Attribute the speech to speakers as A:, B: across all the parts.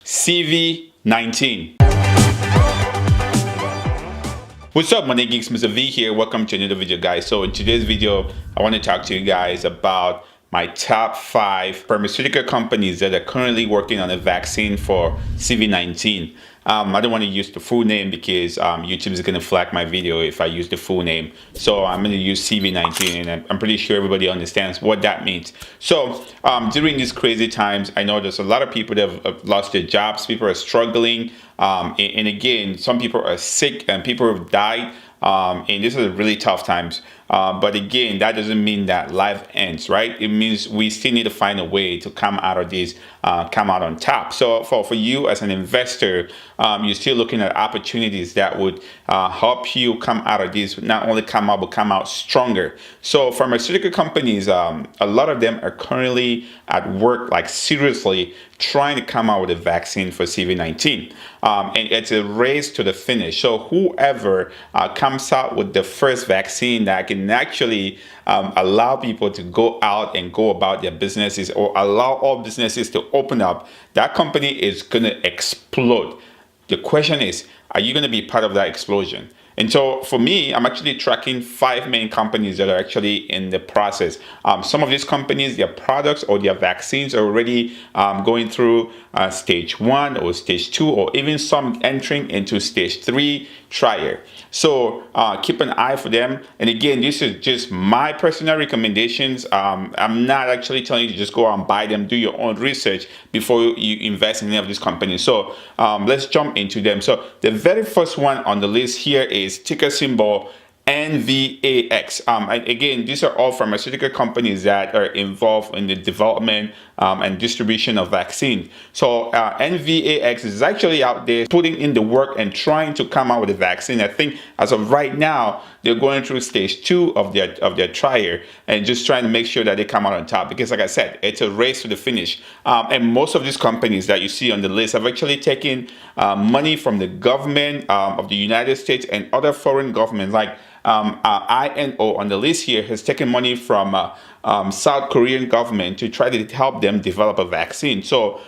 A: CV19. What's up, Money Geeks? Mr. V here. Welcome to another video, guys. So in today's video, I want to talk to you guys about my top 5 pharmaceutical companies that are currently working on a vaccine for CV19. I don't want to use the full name because YouTube is going to flag my video if I use the full name. So I'm going to use CV19, and I'm pretty sure everybody understands what that means. So during these crazy times, I know there's a lot of people that have lost their jobs. People are struggling. And again, some people are sick and people have died. And this is really tough times. But again, that doesn't mean that life ends, right? It means we still need to find a way to come out of this, come out on top. So for you as an investor, you're still looking at opportunities that would help you come out of this, not only come out, but come out stronger. So pharmaceutical companies, a lot of them are currently at work, like seriously, trying to come out with a vaccine for CV19. And it's a race to the finish. So whoever comes out with the first vaccine that can actually allow people to go out and go about their businesses, or allow all businesses to open up, that company is going to explode. The question is, are you going to be part of that explosion? And so for me, I'm actually tracking 5 main companies that are actually in the process. Some of these companies, their products or their vaccines are already going through stage 1 or stage 2, or even some entering into stage 3 trial. So keep an eye for them. And again, this is just my personal recommendations. I'm not actually telling you to just go out and buy them. Do your own research before you invest in any of these companies. So let's jump into them. So the very first one on the list here is ticker symbol NVAX. And again, these are all pharmaceutical companies that are involved in the development and distribution of vaccine. So NVAX is actually out there putting in the work and trying to come out with a vaccine. I think as of right now, they're going through stage 2 of their trial and just trying to make sure that they come out on top. Because like I said, it's a race to the finish. And most of these companies that you see on the list have actually taken money from the government of the United States and other foreign governments, like INO on the list here has taken money from South Korean government to try to help them develop a vaccine. So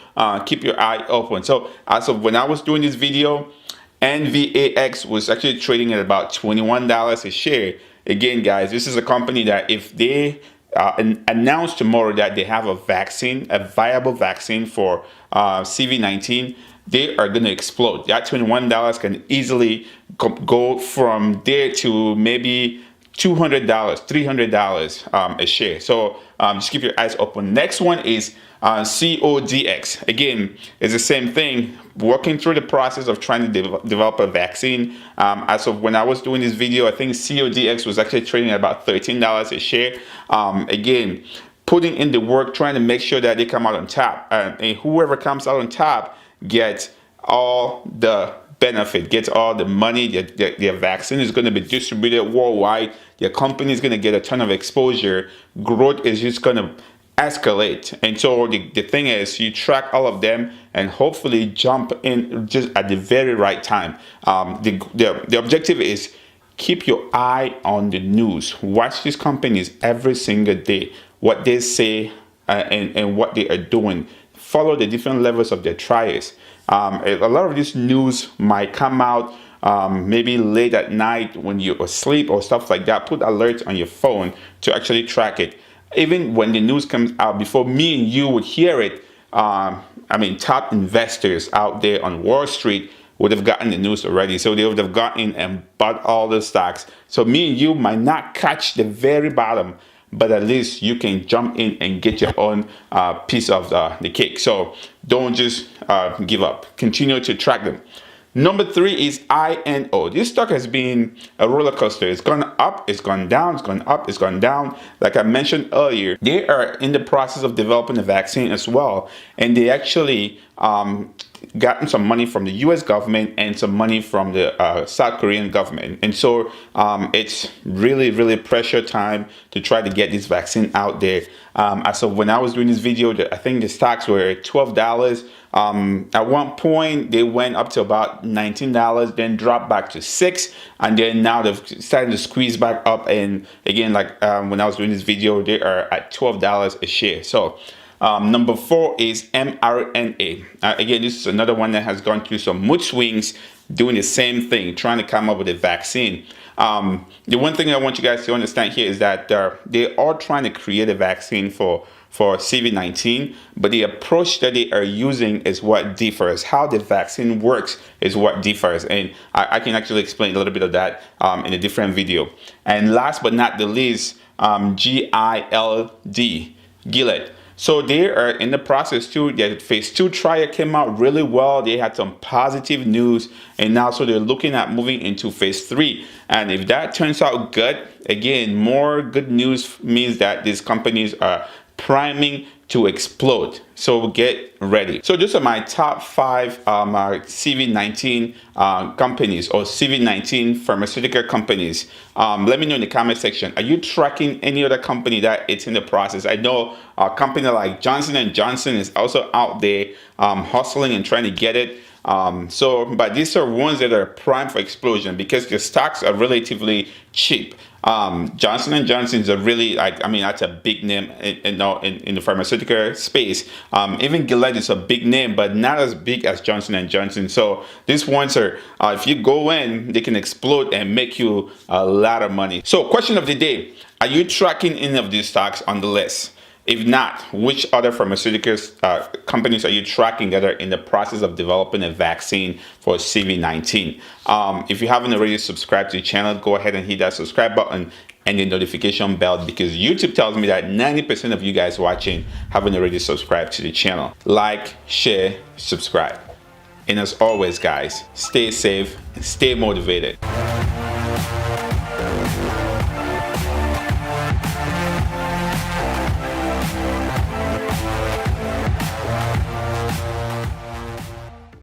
A: keep your eye open. So as of when I was doing this video, NVAX was actually trading at about $21 a share. Again, guys, this is a company that if they announce tomorrow that they have a vaccine, a viable vaccine for CV19, they are going to explode. That $21 can easily go from there to maybe $200, $300 a share. So just keep your eyes open. Next one is CODX. Again, it's the same thing, working through the process of trying to develop a vaccine. As of when I was doing this video, I think CODX was actually trading at about $13 a share. Again, putting in the work, trying to make sure that they come out on top. And whoever comes out on top gets all the benefit, gets all the money. Their vaccine is going to be distributed worldwide. Their company is going to get a ton of exposure. Growth is just going to escalate. And so the thing is, you track all of them and hopefully jump in just at the very right time. The objective is keep your eye on the news. Watch these companies every single day, what they say and what they are doing. Follow the different levels of their trials. A lot of this news might come out maybe late at night when you're asleep or stuff like that. Put alerts on your phone to actually track it. Even when the news comes out, before me and you would hear it, top investors out there on Wall Street would have gotten the news already. So they would have gotten and bought all the stocks. So me and you might not catch the very bottom, but at least you can jump in and get your own piece of the cake. So don't just give up. Continue to track them. Number 3 is INO. This stock has been a roller coaster. It's gone up, it's gone down, it's gone up, it's gone down. Like I mentioned earlier, they are in the process of developing a vaccine as well. And they actually gotten some money from the US government and some money from the South Korean government. And so it's really, really pressure time to try to get this vaccine out there. As of when I was doing this video, I think the stocks were $12. At one point, they went up to about $19, then dropped back to $6, and then now they've started to squeeze back up. And again, like when I was doing this video, they are at $12 a share. So Number 4 is mRNA. Again, this is another one that has gone through some mood swings, doing the same thing, trying to come up with a vaccine. The one thing I want you guys to understand here is that they are trying to create a vaccine for COVID-19, but the approach that they are using is what differs. How the vaccine works is what differs, and I can actually explain a little bit of that in a different video. And last but not the least, Gilead. So they are in the process too. Their phase 2 trial came out really well. They had some positive news, and now so they're looking at moving into phase 3. And if that turns out good, again, more good news means that these companies are priming to explode. So get ready. So those are my top 5 COVID-19 companies or COVID-19 pharmaceutical companies. Let me know in the comment section. Are you tracking any other company that it's in the process? I know a company like Johnson & Johnson is also out there hustling and trying to get it. But these are ones that are prime for explosion because the stocks are relatively cheap. Johnson & Johnson is a really, that's a big name in the pharmaceutical space. Even Gilead is a big name, but not as big as Johnson & Johnson. So these ones are, if you go in, they can explode and make you a lot of money. So question of the day, are you tracking any of these stocks on the list? If not, which other pharmaceutical companies are you tracking that are in the process of developing a vaccine for COVID-19? If you haven't already subscribed to the channel, go ahead and hit that subscribe button and the notification bell because YouTube tells me that 90% of you guys watching haven't already subscribed to the channel. Like, share, subscribe. And as always, guys, stay safe and stay motivated.